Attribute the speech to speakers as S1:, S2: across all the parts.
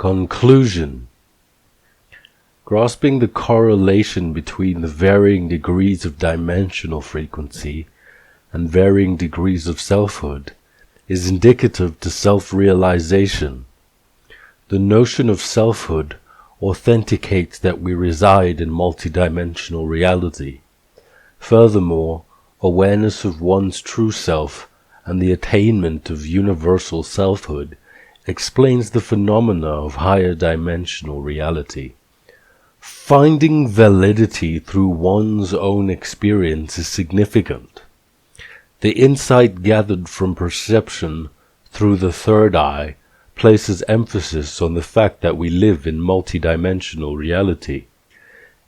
S1: Conclusion. Grasping the correlation between the varying degrees of dimensional frequency and varying degrees of selfhood is indicative to self-realization. The notion of selfhood authenticates that we reside in multidimensional reality. Furthermore, awareness of one's true self and the attainment of universal selfhood explains the phenomena of higher dimensional reality. Finding validity through one's own experience is significant. The insight gathered from perception through the third eye places emphasis on the fact that we live in multidimensional reality.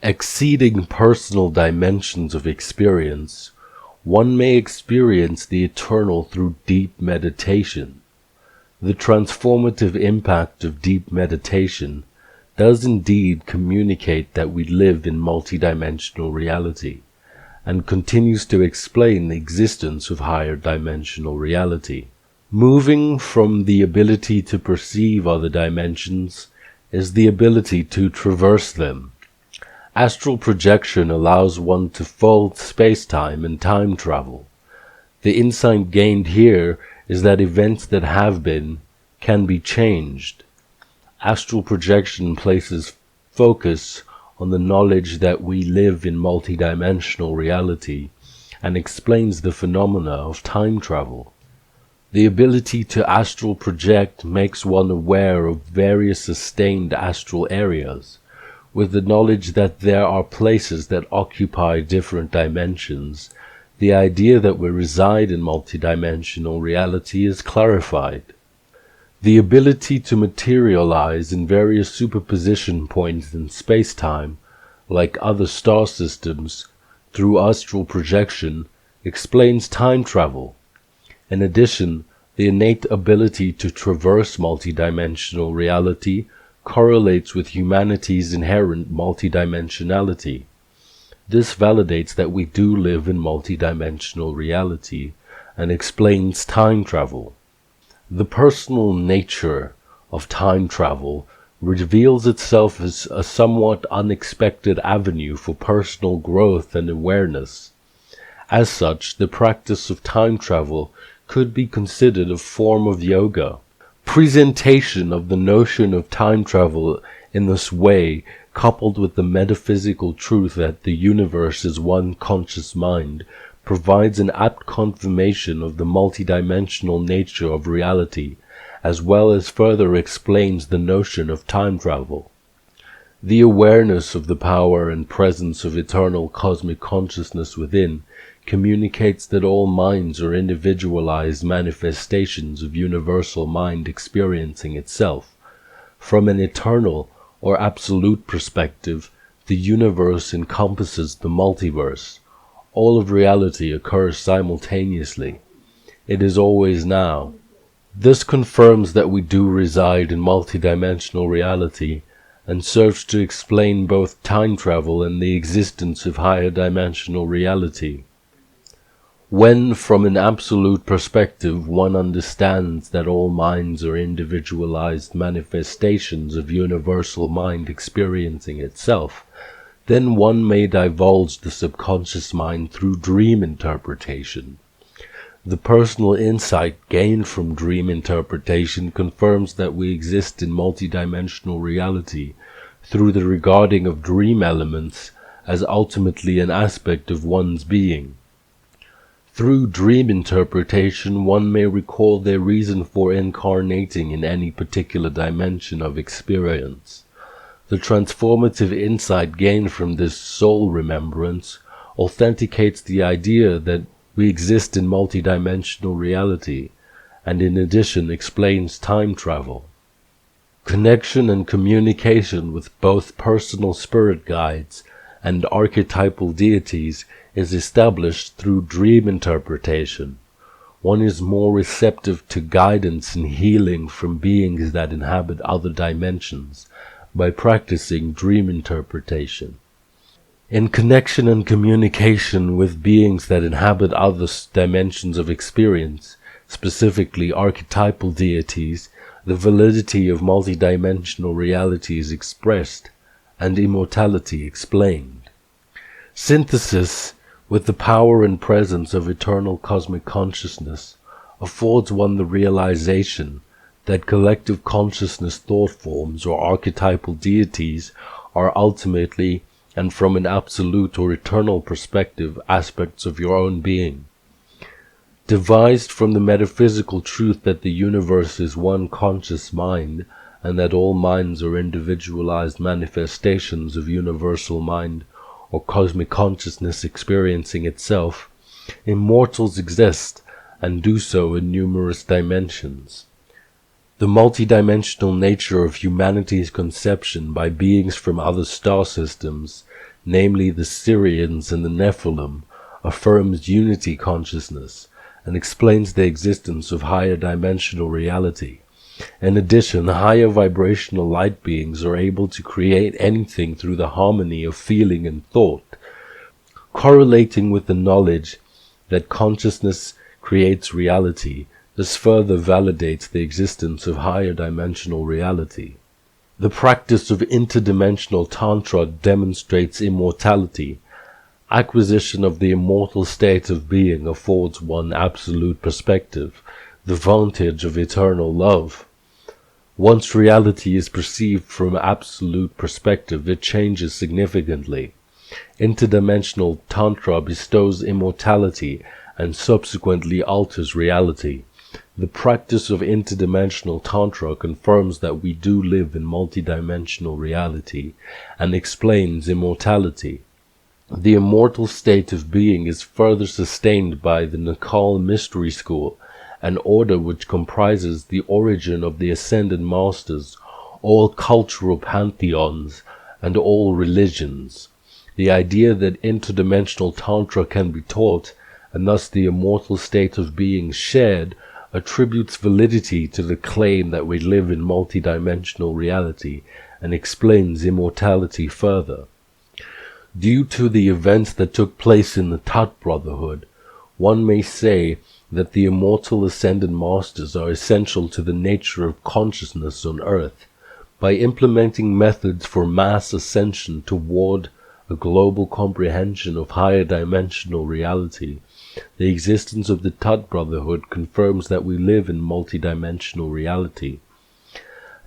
S1: Exceeding personal dimensions of experience, one may experience the eternal through deep meditation. The transformative impact of deep meditation does indeed communicate that we live in multidimensional reality, and continues to explain the existence of higher dimensional reality. Moving from the ability to perceive other dimensions is the ability to traverse them. Astral projection allows one to fold space-time and time travel. The insight gained here is that events that have been can be changed. Astral projection places focus on the knowledge that we live in multidimensional reality and explains the phenomena of time travel. The ability to astral project makes one aware of various sustained astral areas, with the knowledge that there are places that occupy different dimensions. The idea that we reside in multidimensional reality is clarified. The ability to materialize in various superposition points in space-time, like other star systems, through astral projection, explains time travel. In addition, the innate ability to traverse multidimensional reality correlates with humanity's inherent multidimensionality. This validates that we do live in multidimensional reality and explains time travel. The personal nature of time travel reveals itself as a somewhat unexpected avenue for personal growth and awareness. As such, the practice of time travel could be considered a form of yoga. Presentation of the notion of time travel in this way, coupled with the metaphysical truth that the universe is one conscious mind, provides an apt confirmation of the multidimensional nature of reality, as well as further explains the notion of time travel. The awareness of the power and presence of eternal cosmic consciousness within communicates that all minds are individualized manifestations of universal mind experiencing itself. From an eternal or absolute perspective, the universe encompasses the multiverse. All of reality occurs simultaneously. It is always now. This confirms that we do reside in multidimensional reality and serves to explain both time travel and the existence of higher dimensional reality. When, from an absolute perspective, one understands that all minds are individualized manifestations of universal mind experiencing itself, then one may divulge the subconscious mind through dream interpretation. The personal insight gained from dream interpretation confirms that we exist in multidimensional reality through the regarding of dream elements as ultimately an aspect of one's being. Through dream interpretation, one may recall their reason for incarnating in any particular dimension of experience. The transformative insight gained from this soul remembrance authenticates the idea that we exist in multidimensional reality, and in addition explains time travel. Connection and communication with both personal spirit guides and archetypal deities is established through dream interpretation. One is more receptive to guidance and healing from beings that inhabit other dimensions by practicing dream interpretation. In connection and communication with beings that inhabit other dimensions of experience, specifically archetypal deities, the validity of multidimensional reality is expressed, and immortality explained. Synthesis with the power and presence of eternal cosmic consciousness affords one the realization that collective consciousness thought forms or archetypal deities are ultimately, and from an absolute or eternal perspective, aspects of your own being. Devised from the metaphysical truth that the universe is one conscious mind, and that all minds are individualized manifestations of universal mind or cosmic consciousness experiencing itself, immortals exist and do so in numerous dimensions. The multidimensional nature of humanity's conception by beings from other star systems, namely the Syrians and the Nephilim, affirms unity consciousness and explains the existence of higher dimensional reality. In addition, higher vibrational light beings are able to create anything through the harmony of feeling and thought, correlating with the knowledge that consciousness creates reality. This further validates the existence of higher dimensional reality. The practice of interdimensional Tantra demonstrates immortality. Acquisition of the immortal state of being affords one absolute perspective, the vantage of eternal love. Once reality is perceived from absolute perspective, it changes significantly. Interdimensional Tantra bestows immortality and subsequently alters reality. The practice of interdimensional Tantra confirms that we do live in multidimensional reality and explains immortality. The immortal state of being is further sustained by the Nakal Mystery School, an order which comprises the origin of the Ascended Masters, all cultural pantheons, and all religions. The idea that interdimensional Tantra can be taught, and thus the immortal state of being shared, attributes validity to the claim that we live in multidimensional reality and explains immortality further. Due to the events that took place in the Tat Brotherhood, one may say that the immortal Ascended Masters are essential to the nature of consciousness on Earth. By implementing methods for mass ascension toward a global comprehension of higher dimensional reality, the existence of the Tat Brotherhood confirms that we live in multidimensional reality.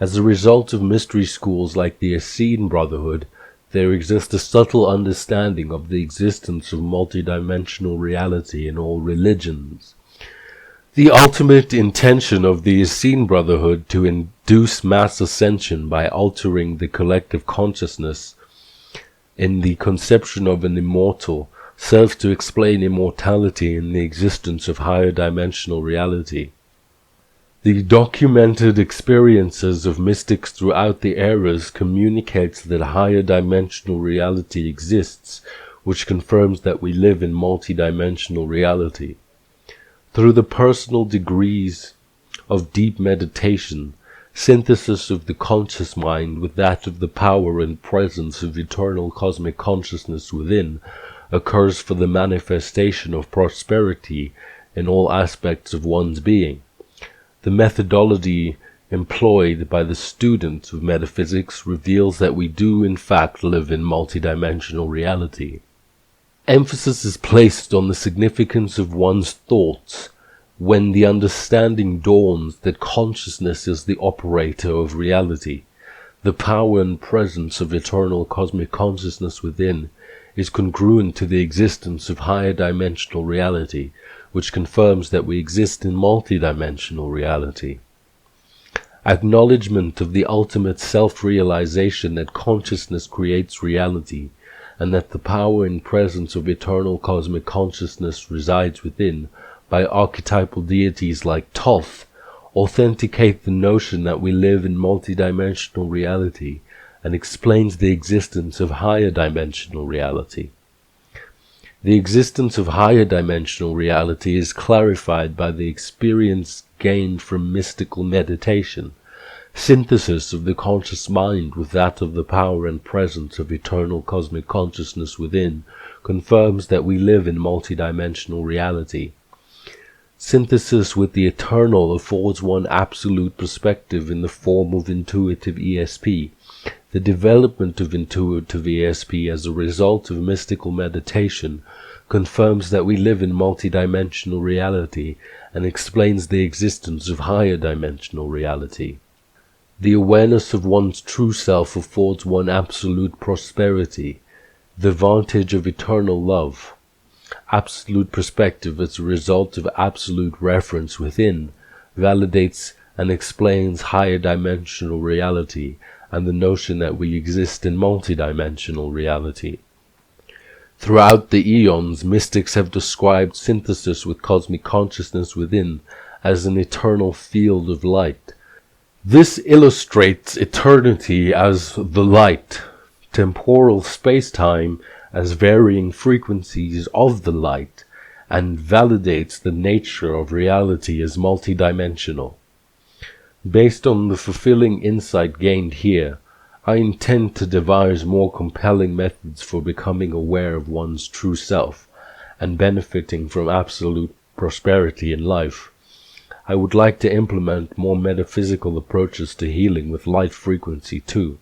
S1: As a result of mystery schools like the Arcane Brotherhood, there exists a subtle understanding of the existence of multidimensional reality in all religions. The ultimate intention of the Arcane Brotherhood to induce mass ascension by altering the collective consciousness in the conception of an immortal serves to explain immortality in the existence of higher dimensional reality. The documented experiences of mystics throughout the eras communicates that higher dimensional reality exists, which confirms that we live in multidimensional reality. Through the personal degrees of deep meditation, synthesis of the conscious mind with that of the power and presence of eternal cosmic consciousness within occurs for the manifestation of prosperity in all aspects of one's being. The methodology employed by the student of metaphysics reveals that we do in fact live in multidimensional reality. Emphasis is placed on the significance of one's thoughts when the understanding dawns that consciousness is the operator of reality. The power and presence of eternal cosmic consciousness within is congruent to the existence of higher dimensional reality, which confirms that we exist in multidimensional reality. Acknowledgement of the ultimate self-realization that consciousness creates reality, and that the power and presence of eternal cosmic consciousness resides within, by archetypal deities like Thoth, authenticate the notion that we live in multidimensional reality and explains the existence of higher dimensional reality. The existence of higher dimensional reality is clarified by the experience gained from mystical meditation. Synthesis of the conscious mind with that of the power and presence of eternal cosmic consciousness within confirms that we live in multidimensional reality. Synthesis with the eternal affords one absolute perspective in the form of intuitive ESP. The development of intuitive ESP as a result of mystical meditation confirms that we live in multidimensional reality and explains the existence of higher dimensional reality. The awareness of one's true self affords one absolute prosperity, the vantage of eternal love. Absolute perspective as a result of absolute reference within validates and explains higher dimensional reality and the notion that we exist in multidimensional reality. Throughout the eons, mystics have described synthesis with cosmic consciousness within as an eternal field of light. This illustrates eternity as the light, temporal space-time as varying frequencies of the light, and validates the nature of reality as multidimensional. Based on the fulfilling insight gained here, I intend to devise more compelling methods for becoming aware of one's true self and benefiting from absolute prosperity in life. I would like to implement more metaphysical approaches to healing with light frequency too.